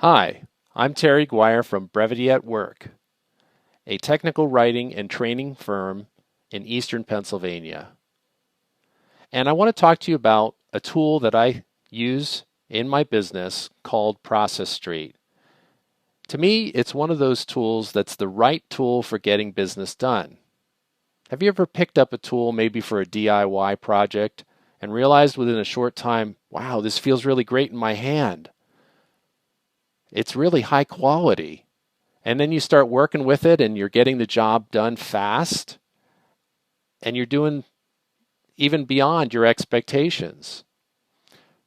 Hi, I'm Terry Guire from Brevity at Work, a technical writing and training firm in eastern Pennsylvania. And I want to talk to you about a tool that I use in my business called Process Street. To me, it's one of those tools that's the right tool for getting business done. Have you ever picked up a tool maybe for a DIY project and realized within a short time, wow, this feels really great in my hand? It's really high quality. And then you start working with it and you're getting the job done fast and you're doing even beyond your expectations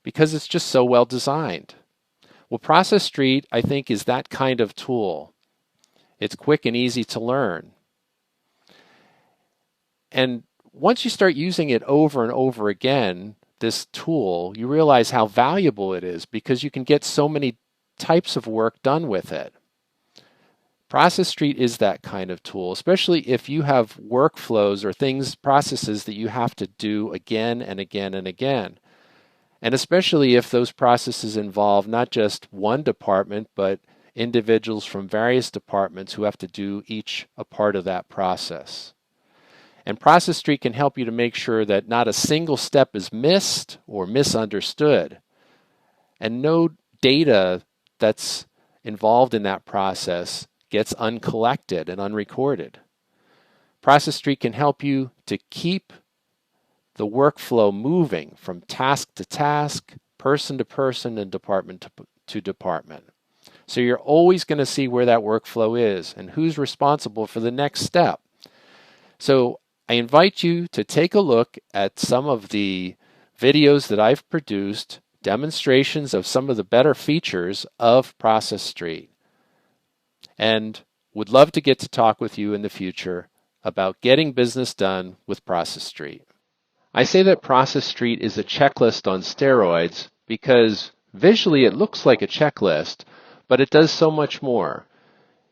because it's just so well designed. Well, Process Street, I think, is that kind of tool. It's quick and easy to learn. And once you start using it over and over again, this tool, you realize how valuable it is because you can get so many types of work done with it. Process Street is that kind of tool, especially if you have workflows or processes that you have to do again and again and again. And especially if those processes involve not just one department, but individuals from various departments who have to do each a part of that process. And Process Street can help you to make sure that not a single step is missed or misunderstood, and no data that's involved in that process gets uncollected and unrecorded. Process Street can help you to keep the workflow moving from task to task, person to person, and department to department. So you're always going to see where that workflow is and who's responsible for the next step. So I invite you to take a look at some of the videos that I've produced, demonstrations of some of the better features of Process Street, and would love to get to talk with you in the future about getting business done with Process Street. I say that Process Street is a checklist on steroids because visually it looks like a checklist, but it does so much more.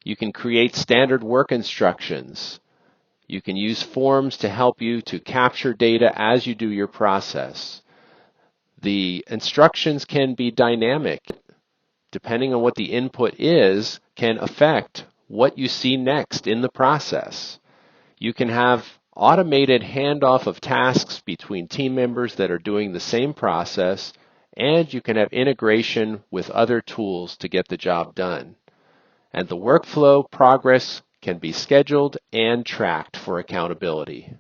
You can create standard work instructions. You can use forms to help you to capture data as you do your process. The instructions can be dynamic. Depending on what the input is, can affect what you see next in the process. You can have automated handoff of tasks between team members that are doing the same process, and you can have integration with other tools to get the job done. And the workflow progress can be scheduled and tracked for accountability.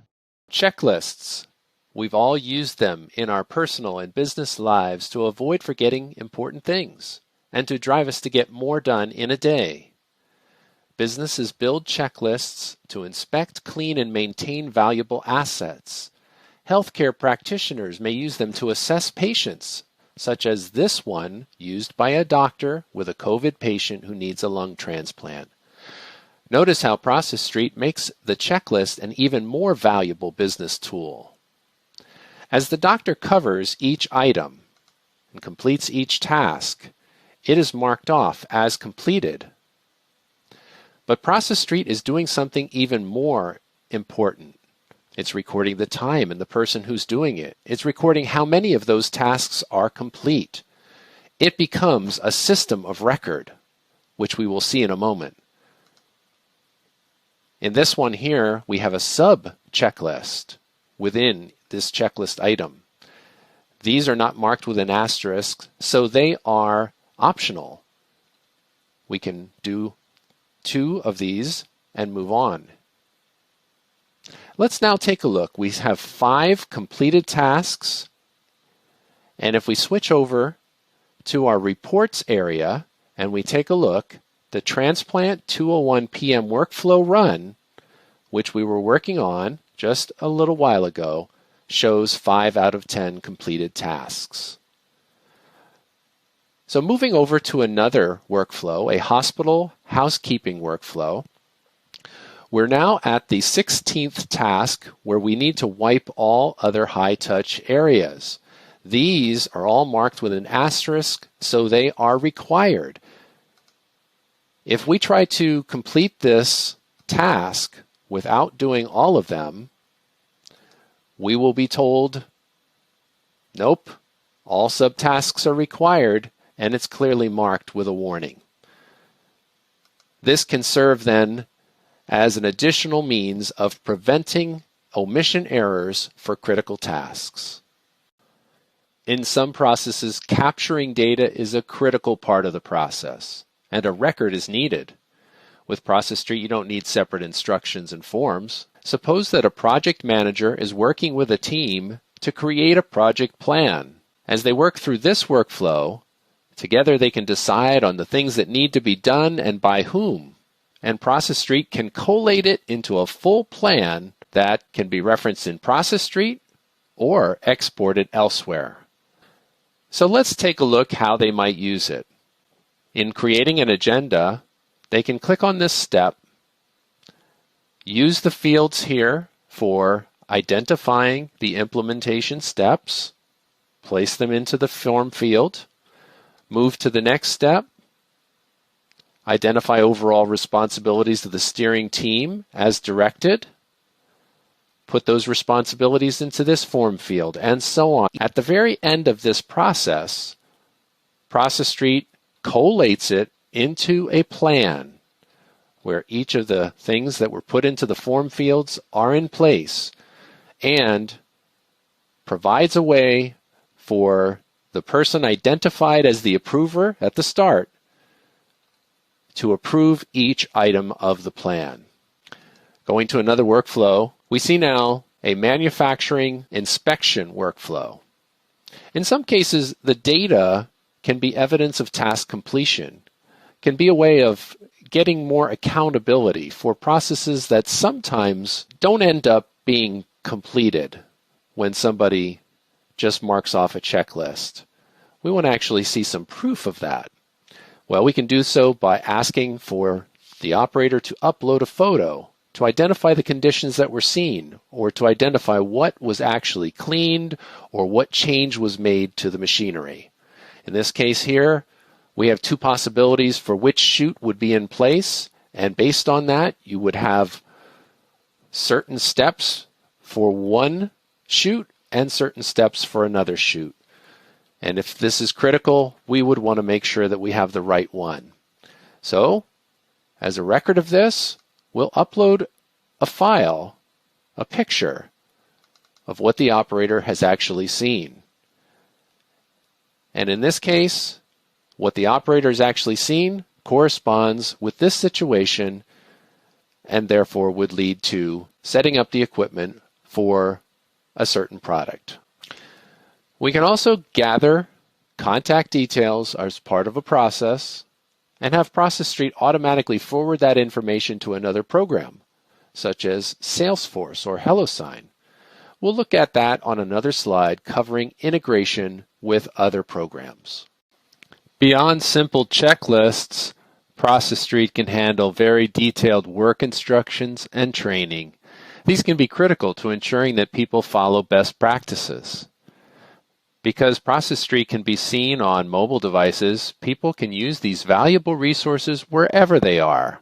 Checklists. We've all used them in our personal and business lives to avoid forgetting important things and to drive us to get more done in a day. Businesses build checklists to inspect, clean, and maintain valuable assets. Healthcare practitioners may use them to assess patients, such as this one used by a doctor with a COVID patient who needs a lung transplant. Notice how Process Street makes the checklist an even more valuable business tool. As the doctor covers each item and completes each task, it is marked off as completed. But Process Street is doing something even more important. It's recording the time and the person who's doing it. It's recording how many of those tasks are complete. It becomes a system of record, which we will see in a moment. In this one here, we have a sub-checklist within this checklist item. These are not marked with an asterisk, so they are optional. We can do 2 of these and move on. Let's now take a look. We have 5 completed tasks, and if we switch over to our reports area and we take a look, the transplant 2:01 p.m. workflow run, which we were working on just a little while ago, shows 5 out of 10 completed tasks. So moving over to another workflow, a hospital housekeeping workflow, we're now at the 16th task where we need to wipe all other high-touch areas. These are all marked with an asterisk, so they are required. If we try to complete this task without doing all of them, we will be told, nope, all subtasks are required, and it's clearly marked with a warning. This can serve then as an additional means of preventing omission errors for critical tasks. In some processes, capturing data is a critical part of the process, and a record is needed. With Process Tree, you don't need separate instructions and forms. Suppose that a project manager is working with a team to create a project plan. As they work through this workflow, together they can decide on the things that need to be done and by whom. And Process Street can collate it into a full plan that can be referenced in Process Street or exported elsewhere. So let's take a look how they might use it. In creating an agenda, they can click on this step, use the fields here for identifying the implementation steps, place them into the form field, move to the next step, identify overall responsibilities of the steering team as directed, put those responsibilities into this form field, and so on. At the very end of this process, Process Street collates it into a plan where each of the things that were put into the form fields are in place and provides a way for the person identified as the approver at the start to approve each item of the plan. Going to another workflow, we see now a manufacturing inspection workflow. In some cases, the data can be evidence of task completion, can be a way of getting more accountability for processes that sometimes don't end up being completed when somebody just marks off a checklist. We want to actually see some proof of that. Well, we can do so by asking for the operator to upload a photo to identify the conditions that were seen, or to identify what was actually cleaned or what change was made to the machinery. In this case here, we have two possibilities for which chute would be in place, and based on that, you would have certain steps for one chute and certain steps for another chute. And if this is critical, we would want to make sure that we have the right one. So, as a record of this, we'll upload a file, a picture of what the operator has actually seen. And in this case, what the operator has actually seen corresponds with this situation and therefore would lead to setting up the equipment for a certain product. We can also gather contact details as part of a process and have Process Street automatically forward that information to another program, such as Salesforce or HelloSign. We'll look at that on another slide covering integration with other programs. Beyond simple checklists, Process Street can handle very detailed work instructions and training. These can be critical to ensuring that people follow best practices. Because Process Street can be seen on mobile devices, people can use these valuable resources wherever they are.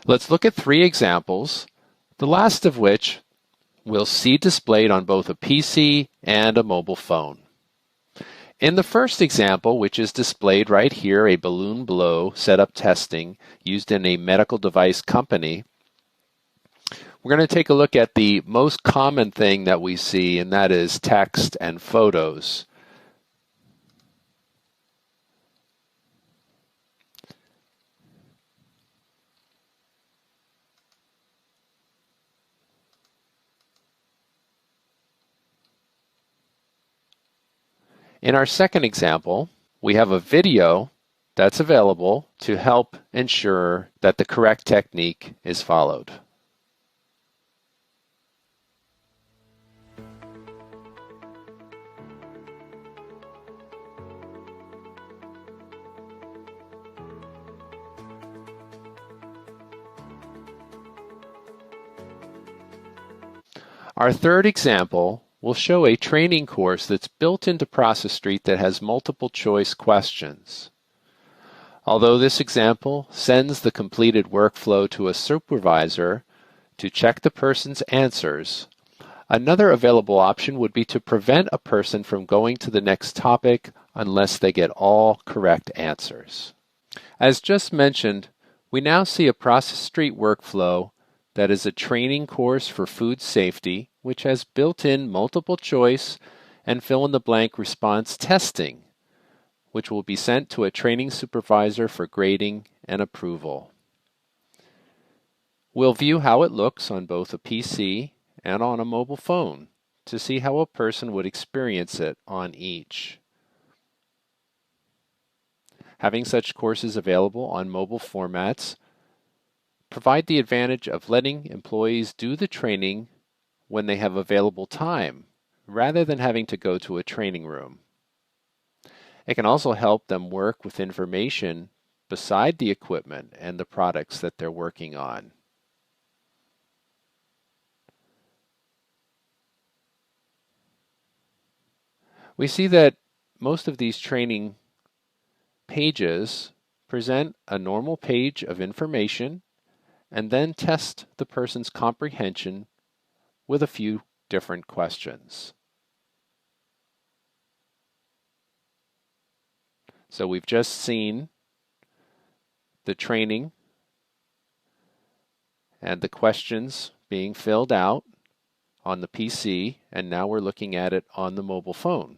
Let's look at 3 examples, the last of which we'll see displayed on both a PC and a mobile phone. In the first example, which is displayed right here, a balloon blow setup testing used in a medical device company, we're going to take a look at the most common thing that we see, and that is text and photos. In our second example, we have a video that's available to help ensure that the correct technique is followed. Our third example will show a training course that's built into Process Street that has multiple choice questions. Although this example sends the completed workflow to a supervisor to check the person's answers, Another available option would be to prevent a person from going to the next topic unless they get all correct answers. As just mentioned, we now see a Process Street workflow that is a training course for food safety, which has built-in multiple choice and fill-in-the-blank response testing, which will be sent to a training supervisor for grading and approval. We'll view how it looks on both a PC and on a mobile phone to see how a person would experience it on each. Having such courses available on mobile formats provide the advantage of letting employees do the training when they have available time, rather than having to go to a training room. It can also help them work with information beside the equipment and the products that they're working on. We see that most of these training pages present a normal page of information and then test the person's comprehension with a few different questions. So we've just seen the training and the questions being filled out on the PC, and now we're looking at it on the mobile phone.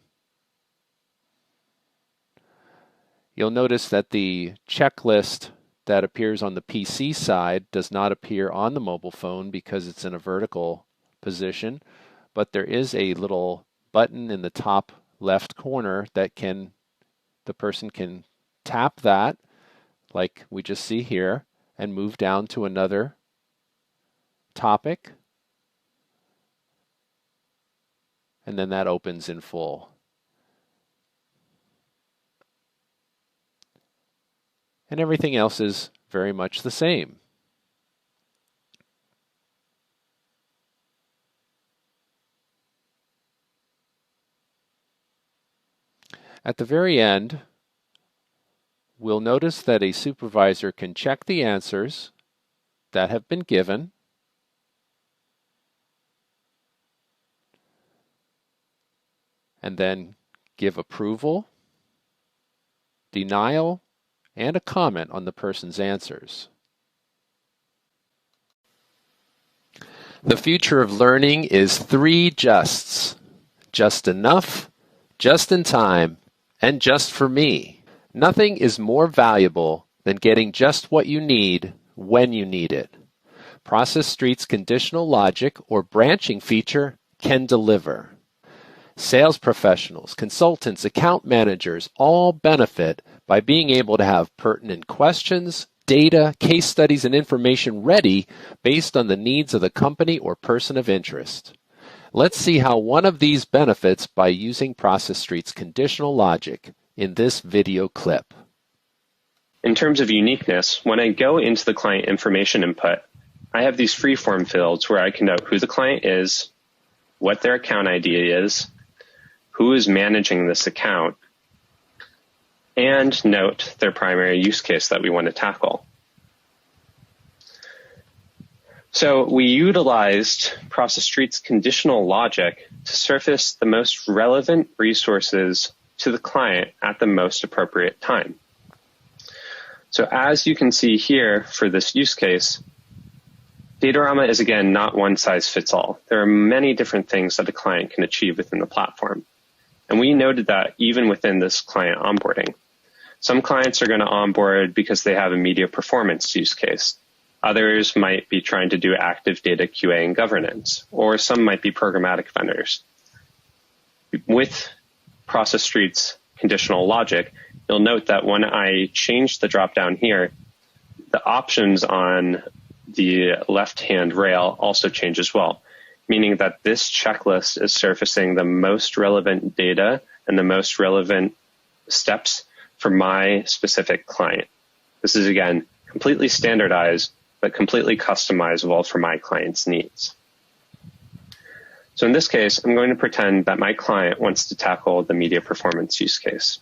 You'll notice that the checklist that appears on the PC side does not appear on the mobile phone because it's in a vertical position, but there is a little button in the top left corner that the person can tap that, like we just see here, and move down to another topic, and then that opens in full. And everything else is very much the same. At the very end, we'll notice that a supervisor can check the answers that have been given, and then give approval, denial, and a comment on the person's answers. The future of learning is 3 justs: just enough, just in time, and just for me. Nothing is more valuable than getting just what you need when you need it. Process Street's conditional logic or branching feature can deliver. Sales professionals, consultants, account managers all benefit by being able to have pertinent questions, data, case studies, and information ready based on the needs of the company or person of interest. Let's see how one of these benefits by using Process Street's conditional logic in this video clip. In terms of uniqueness, when I go into the client information input, I have these free-form fields where I can note who the client is, what their account ID is, who is managing this account, and note their primary use case that we want to tackle. So we utilized Process Street's conditional logic to surface the most relevant resources to the client at the most appropriate time. So as you can see here for this use case, Datorama is again not one size fits all. There are many different things that a client can achieve within the platform. And we noted that even within this client onboarding. Some clients are going to onboard because they have a media performance use case. Others might be trying to do active data QA and governance, or some might be programmatic vendors. With Process Street's conditional logic, you'll note that when I change the drop-down here, the options on the left-hand rail also change as well, meaning that this checklist is surfacing the most relevant data and the most relevant steps for my specific client. This is, again, completely standardized, but completely customizable for my client's needs. So in this case, I'm going to pretend that my client wants to tackle the media performance use case.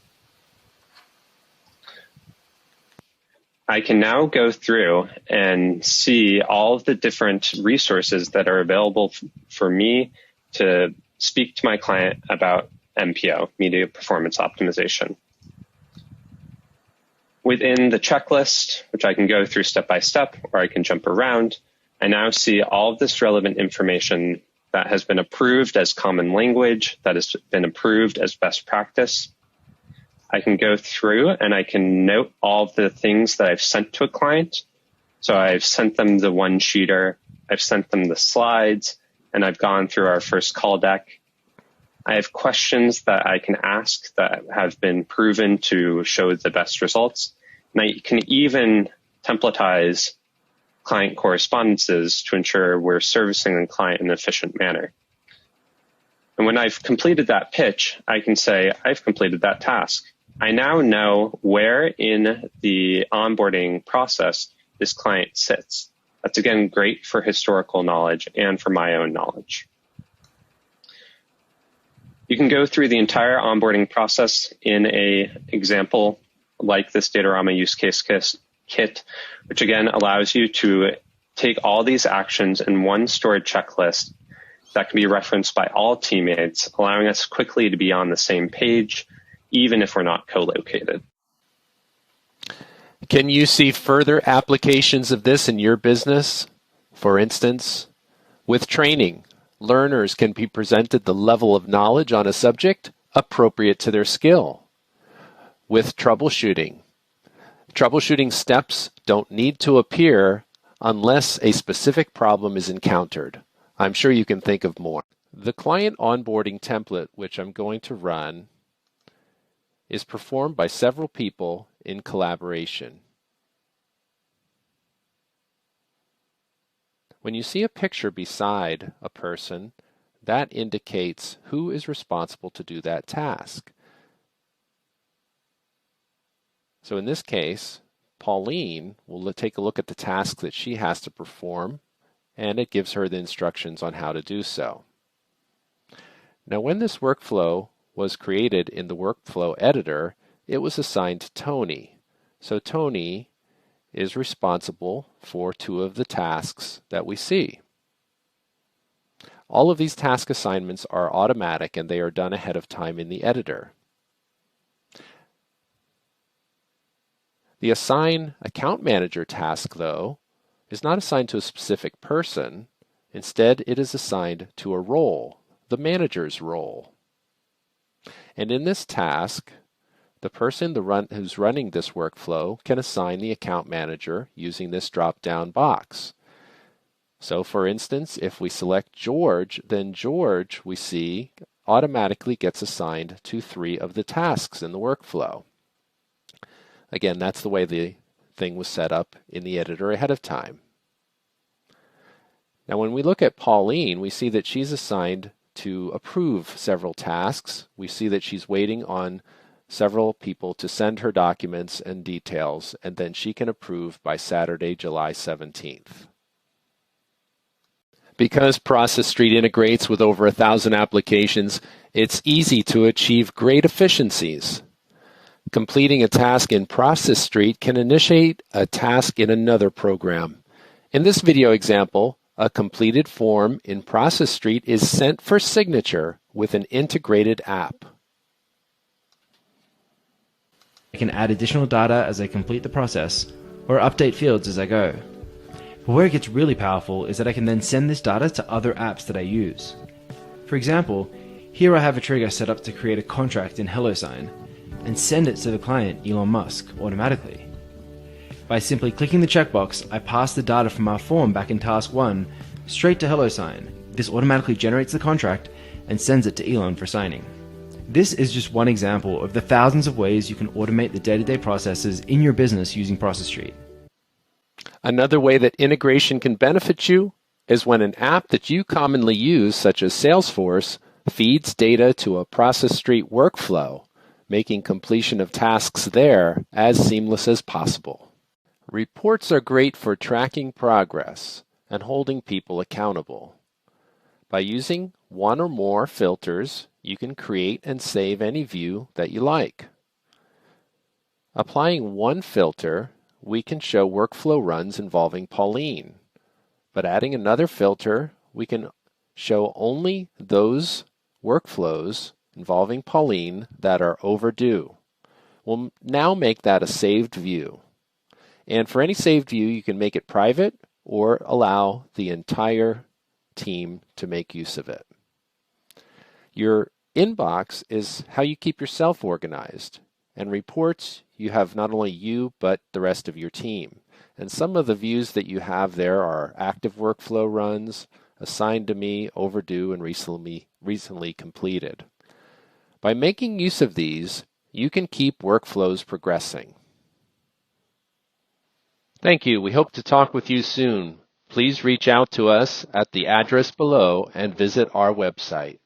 I can now go through and see all of the different resources that are available for me to speak to my client about MPO, media performance optimization. Within the checklist, which I can go through step by step, or I can jump around, I now see all of this relevant information that has been approved as common language, that has been approved as best practice. I can go through and I can note all of the things that I've sent to a client. So I've sent them the one-sheeter, I've sent them the slides, and I've gone through our first call deck. I have questions that I can ask that have been proven to show the best results. And I can even templatize client correspondences to ensure we're servicing the client in an efficient manner. And when I've completed that pitch, I can say, I've completed that task. I now know where in the onboarding process this client sits. That's, again, great for historical knowledge and for my own knowledge. You can go through the entire onboarding process in an example like this Datorama use case kit, which again allows you to take all these actions in one stored checklist that can be referenced by all teammates, allowing us quickly to be on the same page, even if we're not co-located. Can you see further applications of this in your business? For instance, with training, learners can be presented the level of knowledge on a subject appropriate to their skill. With troubleshooting, troubleshooting steps don't need to appear unless a specific problem is encountered. I'm sure you can think of more. The client onboarding template, which I'm going to run, is performed by several people in collaboration. When you see a picture beside a person, that indicates who is responsible to do that task. So in this case, Pauline will take a look at the task that she has to perform, and it gives her the instructions on how to do so. Now, when this workflow was created in the workflow editor, it was assigned to Tony. So Tony is responsible for 2 of the tasks that we see. All of these task assignments are automatic and they are done ahead of time in the editor. The Assign Account Manager task, though, is not assigned to a specific person. Instead, it is assigned to a role, the manager's role. And in this task, the person who's running this workflow can assign the account manager using this drop-down box. So for instance, if we select George, then George, we see, automatically gets assigned to 3 of the tasks in the workflow. Again, that's the way the thing was set up in the editor ahead of time. Now when we look at Pauline, we see that she's assigned to approve several tasks. We see that she's waiting on several people to send her documents and details, and then she can approve by Saturday, July 17th. Because Process Street integrates with over 1,000 applications, it's easy to achieve great efficiencies. Completing a task in Process Street can initiate a task in another program. In this video example, a completed form in Process Street is sent for signature with an integrated app. I can add additional data as I complete the process, or update fields as I go. But where it gets really powerful is that I can then send this data to other apps that I use. For example, here I have a trigger set up to create a contract in HelloSign, and send it to the client, Elon Musk, automatically. By simply clicking the checkbox, I pass the data from our form back in Task 1 straight to HelloSign. This automatically generates the contract and sends it to Elon for signing. This is just one example of the thousands of ways you can automate the day-to-day processes in your business using Process Street. Another way that integration can benefit you is when an app that you commonly use, such as Salesforce, feeds data to a Process Street workflow, making completion of tasks there as seamless as possible. Reports are great for tracking progress and holding people accountable. By using one or more filters, you can create and save any view that you like. Applying one filter, we can show workflow runs involving Pauline. But adding another filter, we can show only those workflows involving Pauline that are overdue. We'll now make that a saved view. And for any saved view, you can make it private or allow the entire team to make use of it. Your inbox is how you keep yourself organized. And reports, you have not only you, but the rest of your team. And some of the views that you have there are active workflow runs, assigned to me, overdue, and recently completed. By making use of these, you can keep workflows progressing. Thank you. We hope to talk with you soon. Please reach out to us at the address below and visit our website.